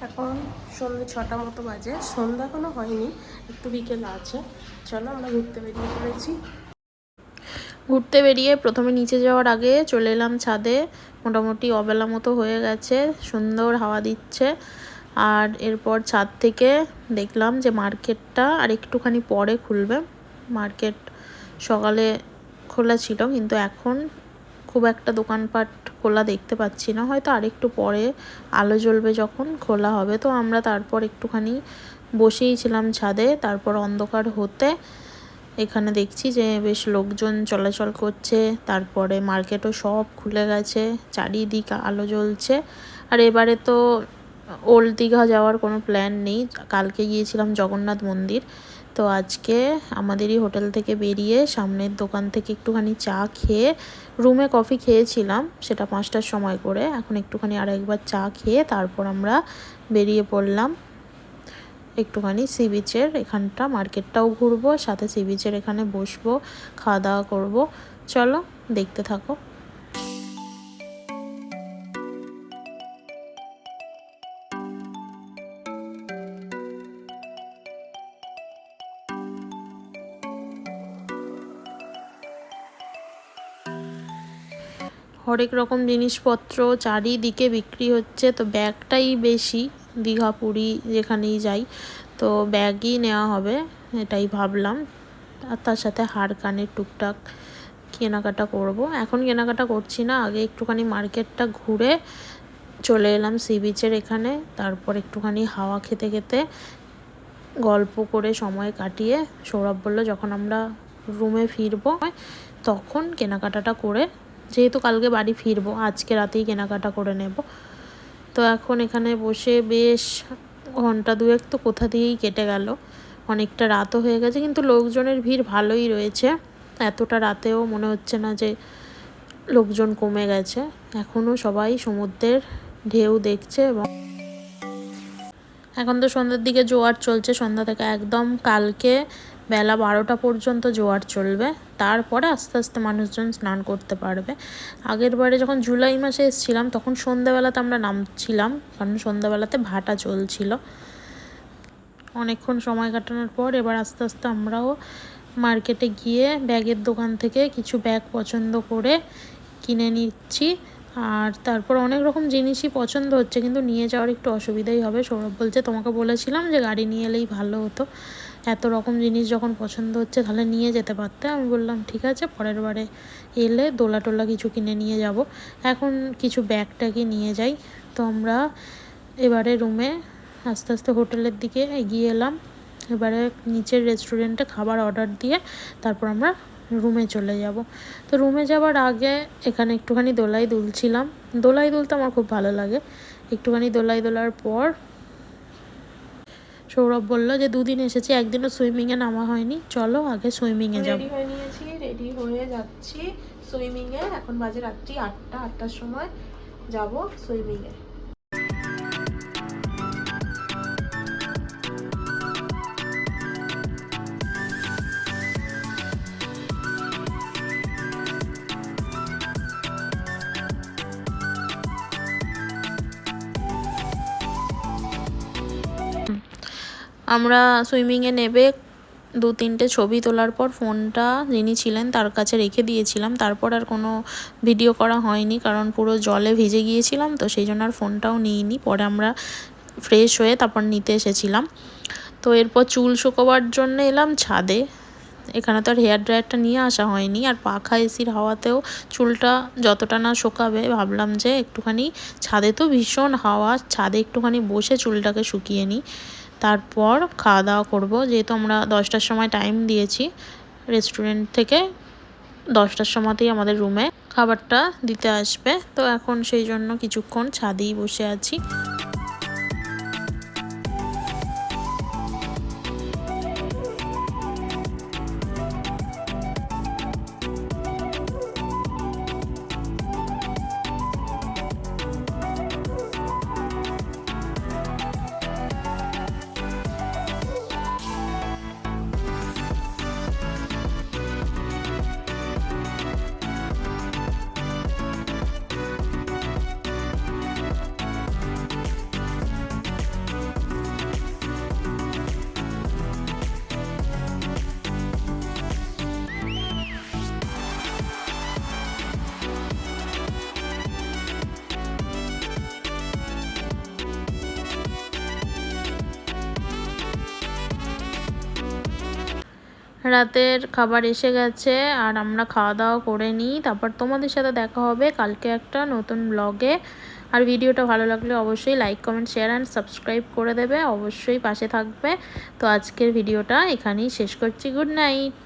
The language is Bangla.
এখন সন্ধ্যে 6টা মতো বাজে, সন্ধ্যা এখনো হয়নি, একটু বিকেল আছে। চলো আমরা ঘুরতে বেরিয়ে পড়েছি। ঘুরতে বেরিয়ে প্রথমে নিচে যাওয়ার আগে চলে এলাম ছাদে। মোটামুটি অবেলা মতো হয়ে গেছে, সুন্দর হাওয়া দিচ্ছে। আর এরপর ছাদ থেকে দেখলাম যে মার্কেটটা আর একটুখানি পরে খুলবে। মার্কেট সকালে খোলা ছিল, কিন্তু এখন খুব একটা দোকানপাট খোলা দেখতে পাচ্ছি না। হয়তো আরেকটু পরে আলো জ্বলবে যখন খোলা হবে। তো আমরা তারপর একটুখানি বসেই ছিলাম ছাদে। তারপর অন্ধকার হতে এখানে দেখছি যে বেশ লোকজন চলাচল করছে। তারপরে মার্কেটও সব খুলে গেছে, চারিদিক আলো জ্বলছে। আর এবারে তো ওল্ড দীঘা যাওয়ার কোনো প্ল্যান নেই। কালকে গিয়েছিলাম জগন্নাথ মন্দির, তো আজকে আমাদেরই হোটেল থেকে বেরিয়ে সামনের দোকান থেকে একটুখানি চা খেয়ে, রুমে কফি খেয়েছিলাম সেটা 5টার সময় করে, এখন একটুখানি আর একবার চা খেয়ে তারপর আমরা বেরিয়ে পড়লাম একটুখানি সি বিচের এখানটা। মার্কেটটাও ঘুরবো, সাথে সি বিচের এখানে বসবো, খাওয়া দাওয়া করবো। চলো দেখতে থাকো। হরেক রকম জিনিসপত্র চারিদিকে বিক্রি হচ্ছে। তো ব্যাগটাই বেশি, দীঘা পুরী যেখানেই যাই তো ব্যাগই নেওয়া হবে এটাই ভাবলাম। আর তার সাথে হার কানের টুকটাক কেনাকাটা করব। এখন কেনাকাটা করছি না, আগে একটুখানি মার্কেটটা ঘুরে চলে এলাম সি বিচের এখানে। তারপর একটুখানি হাওয়া খেতে খেতে গল্প করে সময় কাটিয়ে সৌরভ বলল যখন আমরা রুমে ফিরবো তখন কেনাকাটাটা করে, যেহেতু কালকে বাড়ি ফিরবো আজকে রাতেই কেনাকাটা করে নেব। তো এখন এখানে বসে বেশ ঘন্টা দুয়েক তো কোথা দিয়েই কেটে গেল, অনেকটা রাতও হয়ে গেছে। কিন্তু লোকজনের ভিড় ভালোই রয়েছে, এতটা রাতেও মনে হচ্ছে না যে লোকজন কমে গেছে। এখনও সবাই সমুদ্রের ঢেউ দেখছে। এবং এখন তো সন্ধ্যার দিকে জোয়ার চলছে, সন্ধ্যা থেকে একদম কালকে বেলা 12টা পর্যন্ত জোয়ার চলবে। তারপরে আস্তে আস্তে মানুষজন স্নান করতে পারবে। আগের বারে যখন জুলাই মাসে এসেছিলাম তখন সন্ধ্যাবেলাতে আমরা নামছিলাম, কারণ সন্ধ্যাবেলাতে ভাটা চলছিল। অনেকক্ষণ সময় কাটানোর পর এবার আস্তে আস্তে আমরাও মার্কেটে গিয়ে ব্যাগের দোকান থেকে কিছু ব্যাগ পছন্দ করে কিনে নিচ্ছি। আর তারপর অনেক রকম জিনিসই পছন্দ হচ্ছে, কিন্তু নিয়ে যাওয়ার একটু অসুবিধাই হবে। সৌরভ বলছে তোমাকে বলেছিলাম যে গাড়ি নিয়ে এলেই ভালো হতো, এত রকম জিনিস যখন পছন্দ হচ্ছে তাহলে নিয়ে যেতে পারতে। আমি বললাম ঠিক আছে, পরের বারে এলে দোলা টোলা কিছু কিনে নিয়ে যাব, এখন কিছু ব্যাগটাকে নিয়ে যাই। তো আমরা এবারে রুমে আস্তে আস্তে হোটেলের দিকে এগিয়ে এলাম। এবারে নিচের রেস্টুরেন্টে খাবার অর্ডার দিয়ে তারপর আমরা রুমে চলে যাব। তো রুমে যাওয়ার আগে এখানে একটুখানি দোলাই দুলছিলাম। দোলাই দুলতে আমার খুব ভালো লাগে। একটুখানি দোলাই দোলার পর সৌরভ বলল যে 2 দিন এসেছি, একদিনও সুইমিংয়ে নামা হয়নি, চলো আগে সুইমিংয়ে যাব। রেডি হয়ে নিয়েছি, রেডি হয়ে যাচ্ছি সুইমিংয়ে। এখন বাজে রাত্রি 8টার সময় যাব সুইমিংয়ে। আমরা সুইমিংয়ে নেবে 2-3টে ছবি তোলার পর ফোনটা যিনি ছিলেন তার কাছে রেখে দিয়েছিলাম। তারপর আর কোনো ভিডিও করা হয়নি, কারণ পুরো জলে ভিজে গিয়েছিলাম, তো সেই জন্য আর ফোনটাও নিইনি। পরে আমরা ফ্রেশ হয়ে তারপর নিতে এসেছিলাম। তো এরপর চুল শুকোবার জন্য এলাম ছাদে। এখানে তো আর হেয়ার ড্রায়ারটা নিয়ে আসা হয়নি, আর পাখা এসির হাওয়াতেও চুলটা যতটা না শোকাবে, ভাবলাম যে একটুখানি ছাদে তো ভীষণ হাওয়া, ছাদে একটুখানি বসে চুলটাকে শুকিয়ে নিই, তারপর খাওয়া দাওয়া করবো। যেহেতু আমরা 10টার সময় টাইম দিয়েছি, রেস্টুরেন্ট থেকে 10টার সময়তেই আমাদের রুমে খাবারটা দিতে আসবে। তো এখন সেই জন্য কিছুক্ষণ ছাদেই বসে আছি। রাতের খাবার এসে গেছে আর আমরা খাওয়া দাওয়া করে নিই, তারপর তোমাদের সাথে দেখা হবে কালকে একটা নতুন ব্লগে। আর ভিডিওটা ভালো লাগলে অবশ্যই like comment share and subscribe করে দেবে, অবশ্যই পাশে থাকবে। তো আজকের ভিডিওটা এখানেই শেষ করছি। Good night.